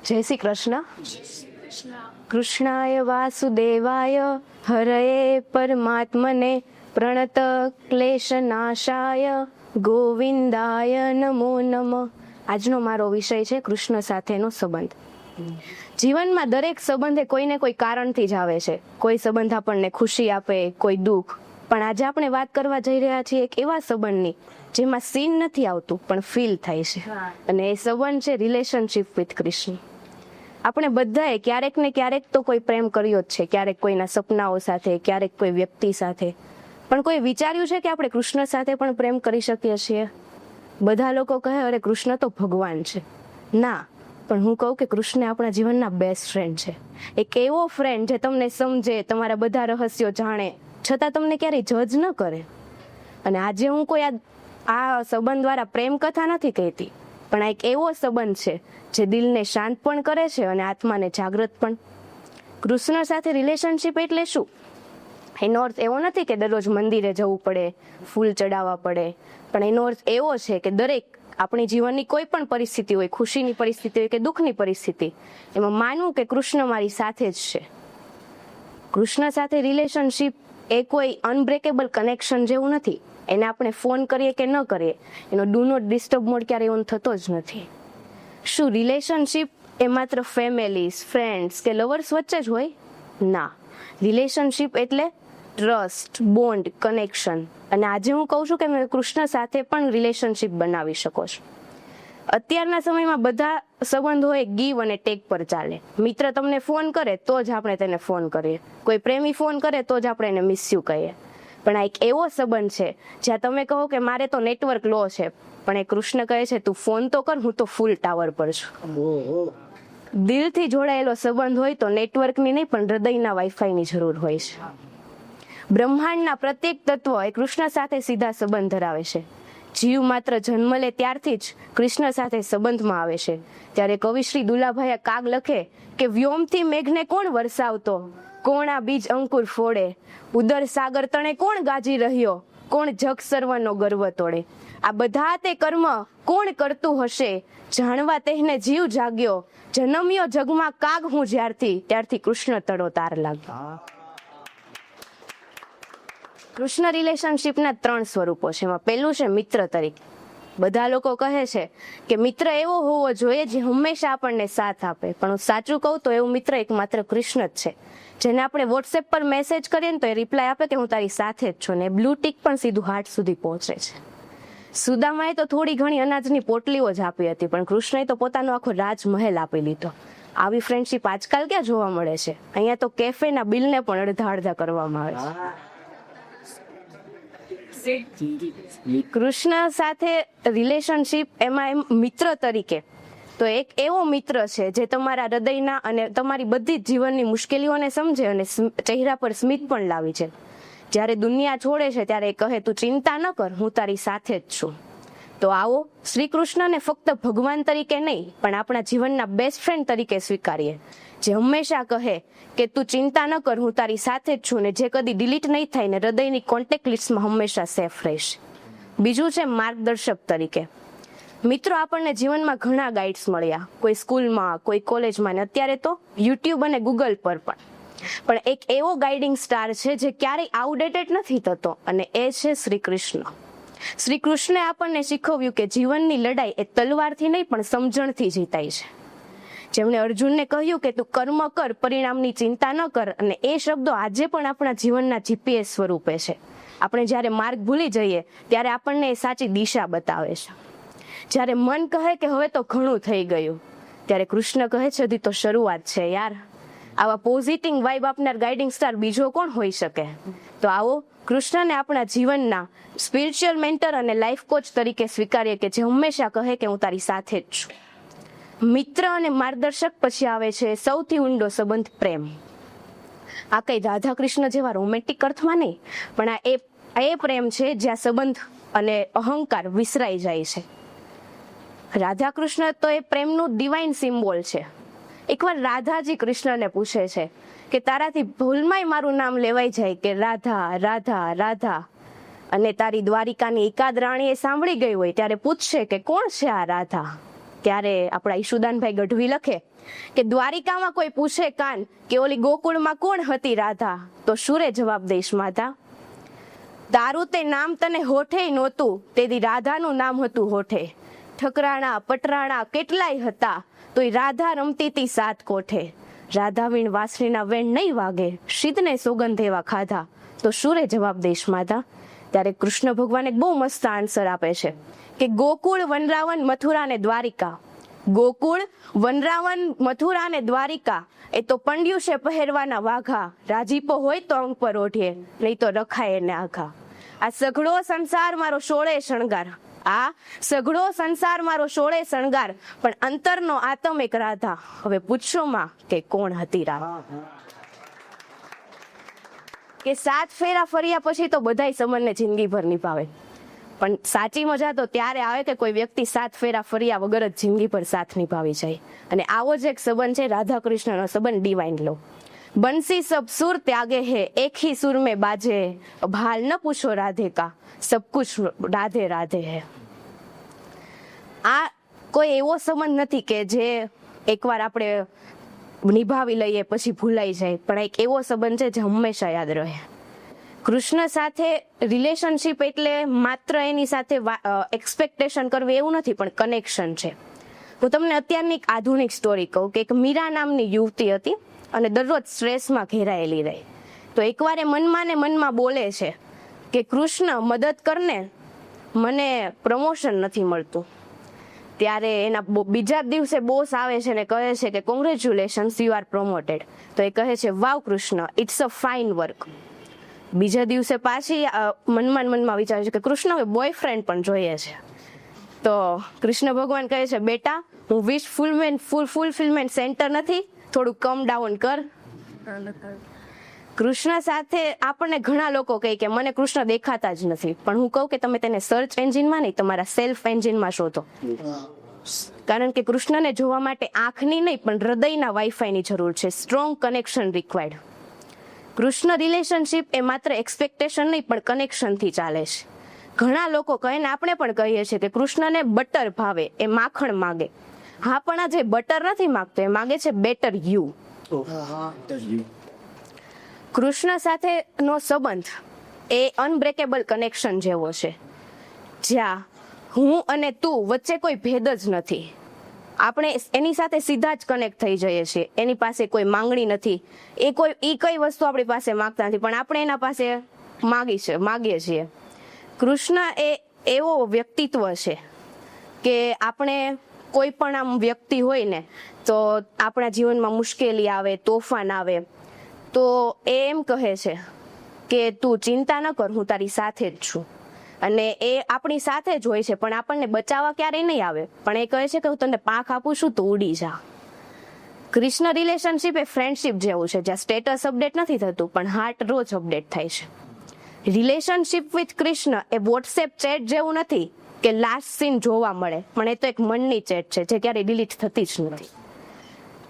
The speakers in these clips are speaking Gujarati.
જય શ્રી કૃષ્ણ. કૃષ્ણાય વાસુદેવાય હરયે પરમાત્મને પ્રણત ક્લેશનાશાય ગોવિંદાય નમો નમઃ. આજનો મારો વિષય છે કૃષ્ણ સાથેનો સંબંધ. જીવનમાં દરેક સંબંધ એ કોઈને કોઈ કારણથી જ આવે છે. કોઈ સંબંધ આપણને ખુશી આપે, કોઈ દુઃખ. પણ આજે આપણે વાત કરવા જઈ રહ્યા છીએ એક એવા સંબંધની જેમાં સીન નથી આવતું પણ ફીલ થાય છે, અને એ સંબંધ છે રિલેશનશિપ વિથ કૃષ્ણ. આપણે બધાએ ક્યારેક ને ક્યારેક તો કોઈ પ્રેમ કર્યો જ છે, ક્યારેક કોઈના સપનાઓ સાથે, ક્યારેક કોઈ વ્યક્તિ સાથે. પણ કોઈ વિચાર્યું છે કે આપણે કૃષ્ણ સાથે પણ પ્રેમ કરી શકીએ છીએ? બધા લોકો કહે અરે કૃષ્ણ તો ભગવાન છે. ના, પણ હું કહું કે કૃષ્ણ આપણા જીવનના બેસ્ટ ફ્રેન્ડ છે. એક એવો ફ્રેન્ડ જે તમને સમજે, તમારા બધા રહસ્યો જાણે, છતાં તમને ક્યારેય જજ ન કરે. અને આજે હું કોઈ આ સંબંધ દ્વારા પ્રેમ કથા નથી કહેતી, પણ આ એક એવો સંબંધ છે જે દિલને શાંત પણ કરે છે અને આત્માને જાગૃત પણ. કૃષ્ણ સાથે રિલેશનશિપ એટલે શું? એનો અર્થ એવો નથી કે દરરોજ મંદિરે જવું પડે, ફૂલ ચડાવવા પડે, પણ એનો અર્થ એવો છે કે દરેક આપણી જીવનની કોઈ પણ પરિસ્થિતિ હોય, ખુશીની પરિસ્થિતિ હોય કે દુઃખની પરિસ્થિતિ, એમાં માનવું કે કૃષ્ણ મારી સાથે જ છે. કૃષ્ણ સાથે રિલેશનશિપ એ કોઈ અનબ્રેકેબલ કનેક્શન જેવું નથી. એને આપણે ફોન કરીએ કે ન કરીએ, એનો ડુ નોટ ડિસ્ટર્બ મોડ ક્યારે ઓન થતો જ નથી. શું રિલેશનશિપ એ માત્ર ફેમિલીઝ, ફ્રેન્ડ્સ કે લવર્સ વચ્ચે જ હોય? ના, રિલેશનશિપ એટલે ટ્રસ્ટ, બોન્ડ, કનેક્શન. અને આજે હું કહું છું કે કૃષ્ણ સાથે પણ રિલેશનશિપ બનાવી શકો છો. અત્યારના સમયમાં બધા સંબંધો એ ગીવ અને ટેક પર ચાલે. મિત્ર તમને ફોન કરે તો જ આપણે તેને ફોન કરીએ, કોઈ પ્રેમી ફોન કરે તો જ આપણે એને મિસ યુ કહીએ. પણ આ એક એવો સંબંધ છે જ્યાં તમે કહો કે મારે તો નેટવર્ક લો છે, પણ એ કૃષ્ણ કહે છે તું ફોન તો કર, હું તો ફૂલ ટાવર પર છું. દિલથી જોડાયેલો સંબંધ હોય તો નેટવર્કની નહીં પણ હૃદયના વાઈફાઈની જરૂર હોય છે. બ્રહ્માંડના પ્રત્યેક તત્વ એ કૃષ્ણ સાથે સીધા સંબંધ ધરાવે છે. જીવ માત્ર જન્મ લે ત્યારથી જ કૃષ્ણ સાથે સંબંધમાં આવે છે. ત્યારે કવિ શ્રી દુલાભાઈ કાગ લખે કે વ્યોમથી મેઘને કોણ વરસાવતો, કોણ આ બીજ અંકુર ફોડે, ઉદર સાગર તણે કોણ ગાજી રહ્યો, કોણ જગ સર્વનો ગર્વ તોડે. આ બધા તે કર્મ કોણ કરતું હશે, જાણવા તેને જીવ જાગ્યો, જન્મ્યો જગમાં કાગ હું જ્યારથી, ત્યારથી કૃષ્ણ તળો તાર લાગ્યો. કૃષ્ણ રિલેશનશિપના 3 સ્વરૂપો છે. એમાં પહેલું છે મિત્ર તરીકે. બધા લોકો કહે છે કે મિત્ર એવો હોવો જોઈએ જે હંમેશા આપણને સાથ આપે, પણ હું સાચું કહું તો એવું મિત્ર એકમાત્ર કૃષ્ણ જ છે, જેને આપણે વોટ્સએપ પર મેસેજ કરીએ ને તો એ રિપ્લાય આપે કે હું તારી સાથે જ છું, ને બ્લુ ટિક પણ સીધું હાર્ટ સુધી પહોંચે છે. સુદામાએ તો થોડી ઘણી અનાજની પોટલીઓ જ આપી હતી, પણ કૃષ્ણએ તો પોતાનો આખો રાજમહેલ આપી લીધો. આવી ફ્રેન્ડશિપ આજકાલ ક્યાં જોવા મળે છે? અહીંયા તો કેફેના બિલને પણ અડધા કરવામાં આવે છે. કૃષ્ણ સાથે રિલેશનશિપ એમાં મિત્ર તરીકે તો એક એવો મિત્ર છે જે તમારા હૃદયના અને તમારી બધી જ જીવનની મુશ્કેલીઓને સમજે અને ચહેરા પર સ્મિત પણ લાવી છે. જ્યારે દુનિયા છોડે છે ત્યારે એ કહે તું ચિંતા ન કર, હું તારી સાથે જ છું. તો આવો શ્રી કૃષ્ણને ફક્ત ભગવાન તરીકે નહીં પણ આપણા જીવનના બેસ્ટ ફ્રેન્ડ તરીકે સ્વીકારીએ, જે હંમેશા કહે કે તું ચિંતા ન કર, હું તારી સાથે જ છું, ને જે કદી ડિલીટ નહીં થાય ને હૃદયની કોન્ટેક્ટ લિસ્ટમાં હંમેશા સેફ રહેશે. બીજું છે માર્ગદર્શક તરીકે. મિત્રો આપણને જીવનમાં ઘણા ગાઈડ્સ મળ્યા, કોઈ સ્કૂલમાં, કોઈ કોલેજમાં, ને અત્યારે તો યુટ્યુબ અને ગૂગલ પર પણ એક એવો ગાઈડિંગ સ્ટાર છે જે ક્યારેય આઉટડેટેડ નથી થતો, અને એ છે શ્રી કૃષ્ણ. શ્રી કૃષ્ણે આપણને શીખવ્યું કે જીવનની લડાઈ એ તલવારથી નહીં પણ સમજણથી જીતાય છે. જેમણે અર્જુનને કહ્યું કે તું કર્મ કર, પરિણામની ચિંતા ન કર, અને એ શબ્દો આજે પણ આપણા જીવનના જીપીએસ સ્વરૂપે છે. આપણે જ્યારે માર્ગ ભૂલી જઈએ ત્યારે આપણને એ સાચી દિશા બતાવે છે. જ્યારે મન કહે કે હવે તો ઘણું થઈ ગયું, ત્યારે કૃષ્ણ કહે છે હજી તો શરૂઆત છે યાર. આવા પોઝિટિવ વાઇબ આપનાર ગાઈડિંગ સ્ટાર બીજો કોણ હોઈ શકે? તો આવો કૃષ્ણને આપણા જીવનના સ્પિરિચ્યુઅલ મેન્ટર અને લાઈફ કોચ તરીકે સ્વીકારીએ કે જે હંમેશા કહે કે હું તારી સાથે જ છું. મિત્ર અને માર્ગદર્શક પછી આવે છે સૌથી ઊંડો સંબંધ પ્રેમ. આ કઈ રાધા કૃષ્ણ જેવા રોમેન્ટિક અર્થમાં નહીં, પણ આ એ પ્રેમ છે જ્યાં સંબંધ અને અહંકાર વિસરાઈ જાય છે. રાધા કૃષ્ણ તો એ પ્રેમનું ડિવાઇન સિમ્બોલ છે. એકવાર રાધાજી કૃષ્ણને પૂછે છે કે તારાથી ભૂલમાંય મારું નામ લેવાઈ જાય કે રાધા રાધા રાધા, અને તારી દ્વારિકાની એકાદ રાણીએ સાંભળી ગઈ હોય ત્યારે પૂછશે કે કોણ છે આ રાધા? ત્યારે આપણા ઈશુદાનભાઈ ગઢવી લખે કે દ્વારિકામાં કોઈ પૂછે કાન કે ઓલી ગોકુળમાં કોણ હતી રાધા, તો શુરે જવાબ દઈશ માતા. તારું તે નામ તને હોઠે નહોતું, તેથી રાધાનું નામ હતું હોઠે. ઠકરાણા પટરાણા કેટલાય હતા, તોય રાધા રમતી તી સાત કોઠે. રાધા વીણ વાસણીના વેણ નહીં વાગે, શીદને સોગંધ એવા ખાધા, તો શુરે જવાબ દઈશ માતા. ત્યારે કૃષ્ણ ભગવાન એક બહુ મસ્ત આન્સર આપે છે કે ગોકુળ વનરાવન મથુરા ને દ્વારિકા. ગોકુળ વનરાવન મથુરા ને દ્વારિકા એ તો પંડ્યું છે પહેરવાના વાઘા. રાજીપો હોય તો અંગ પર ઓઢીએ, નહીં તો રખાય એને આઘા. આ સઘળો સંસાર મારો સોળે શણગાર, આ સઘળો સંસાર મારો સોળે શણગાર, પણ અંતરનો આતમ એક રાધા. હવે પૂછશો માં કે કોણ હતી રાધા? કે 7 ફેરા ફર્યા પછી તો બધાય સંબંધને જિંદગીભર નિભાવે, પણ સાચી મજા તો ત્યારે આવે કે કોઈ વ્યક્તિ 7 ફેરા ફર્યા વગર જ જિંદગીભર સાથ નિભાવી જાય. અને આવો જ એક સંબંધ છે રાધા કૃષ્ણનો સંબંધ, ડિવાઇન લો. બંસી સબ સુર ત્યાગે હે, એક ही सुर में बाजे, अब हाल न पूछो राधे का, सब कुछ राधे राधे है. આ કોઈ એવો સંબંધ નથી કે જે એકવાર આપણે નિભાવી લઈએ પછી ભૂલાઈ જાય, પણ એક એવો સંબંધ છે જે હંમેશા યાદ રહે. કૃષ્ણ સાથે રિલેશનશિપ એટલે માત્ર એની સાથે એક્સપેક્ટેશન કરવી એવું નથી, પણ કનેક્શન છે. હું તમને અત્યારની એક આધુનિક સ્ટોરી કહું કે એક મીરા નામની યુવતી હતી અને દરરોજ સ્ટ્રેસમાં ઘેરાયેલી રહી. તો એકવાર એ મનમાં ને મનમાં બોલે છે કે કૃષ્ણ મદદ કરને, મને પ્રમોશન નથી મળતું. ત્યારે એના બીજા દિવસે બોસ આવે છે ને કહે છે કે કોંગ્રેચ્યુલેશન્સ, યુ આર પ્રોમોટેડ. તો એ કહે છે wow Krishna, it's a fine work. બીજા દિવસે પાછી મનમાં વિચારે છે કે કૃષ્ણ હવે બોયફ્રેન્ડ પણ જોઈએ છે. તો કૃષ્ણ ભગવાન કહે છે બેટા, હું વિશ ફૂલફિલમેન્ટ સેન્ટર નથી, થોડું કમ ડાઉન કર. કૃષ્ણ સાથે આપણને ઘણા લોકો કહે કે મને કૃષ્ણ દેખાતા જ નથી, પણ હું કહું કે તમે તેને સર્ચ એન્જિનમાં નહીં, તમારા સેલ્ફ એન્જિનમાં શોધો. કારણ કે કૃષ્ણને જોવા માટે આંખની નહીં પણ હૃદયના વાઈફાઈની જરૂર છે. Strong connection required. Krishna relationship એ માત્ર એક્સપેક્ટેશન નહીં પણ કનેક્શનથી ચાલે છે. ઘણા લોકો કહે ને આપણે પણ કહીએ છીએ કે કૃષ્ણને બટર ભાવે, એ માખણ માગે. હા, પણ આ જે બટર નથી માગતો, એ માગે છે બેટર યુ. કૃષ્ણ સાથેનો સંબંધ એ અનબ્રેકેબલ કનેક્શન જેવો છે, જ્યાં હું અને તું વચ્ચે કોઈ ભેદ જ નથી. આપણે એની સાથે સીધા જ કનેક્ટ થઈ જઈએ છીએ. એની પાસે કોઈ માંગણી નથી, એ કઈ વસ્તુ આપણી પાસે માંગતા નથી, પણ આપણે એના પાસે માગીએ છીએ. કૃષ્ણ એ એવો વ્યક્તિત્વ છે કે આપણે કોઈ પણ આમ વ્યક્તિ હોય ને તો આપણા જીવનમાં મુશ્કેલી આવે, તોફાન આવે, તો એ એમ કહે છે કે તું ચિંતા ન કર, હું તારી સાથે જ છું. અને એ આપણી સાથે જ હોય છે, પણ આપણને બચાવવા ક્યારેય નહીં આવે, પણ એ કહે છે કે હું તને પાંખ આપું છું, તું ઉડી જા. કૃષ્ણ રિલેશનશિપ એ ફ્રેન્ડશિપ જેવું છે, જ્યાં સ્ટેટસ અપડેટ નથી થતું પણ હાર્ટ રોજ અપડેટ થાય છે. Relationship with Krishna A WhatsApp chat જેવું નથી કે લાસ્ટ સીન જોવા મળે, પણ એ તો એક મનની ચેટ છે જે ક્યારેય ડિલીટ થતી જ નથી.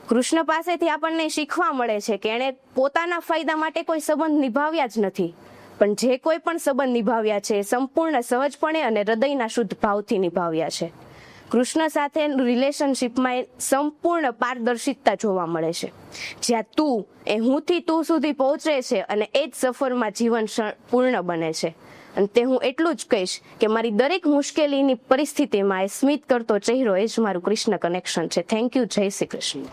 કૃષ્ણ પાસેથી આપણને શીખવા મળે છે કે એણે પોતાના ફાયદા માટે કોઈ સંબંધ નિભાવ્યા જ નથી, પણ જે કોઈ પણ સંબંધ નિભાવ્યા છે સંપૂર્ણ સહજપણે અને હૃદયના શુદ્ધ ભાવથી નિભાવ્યા છે. કૃષ્ણ સાથે રિલેશનશિપમાં સંપૂર્ણ પારદર્શિતા જોવા મળે છે, જ્યાં તું એ હુંથી તું સુધી પહોંચે છે અને એ જ સફરમાં જીવન પૂર્ણ બને છે. અને તે હું એટલું જ કહીશ કે મારી દરેક મુશ્કેલીની પરિસ્થિતિમાં એ સ્મિત કરતો ચહેરો એ જ મારું કૃષ્ણ કનેક્શન છે. Thank you. જય શ્રી કૃષ્ણ.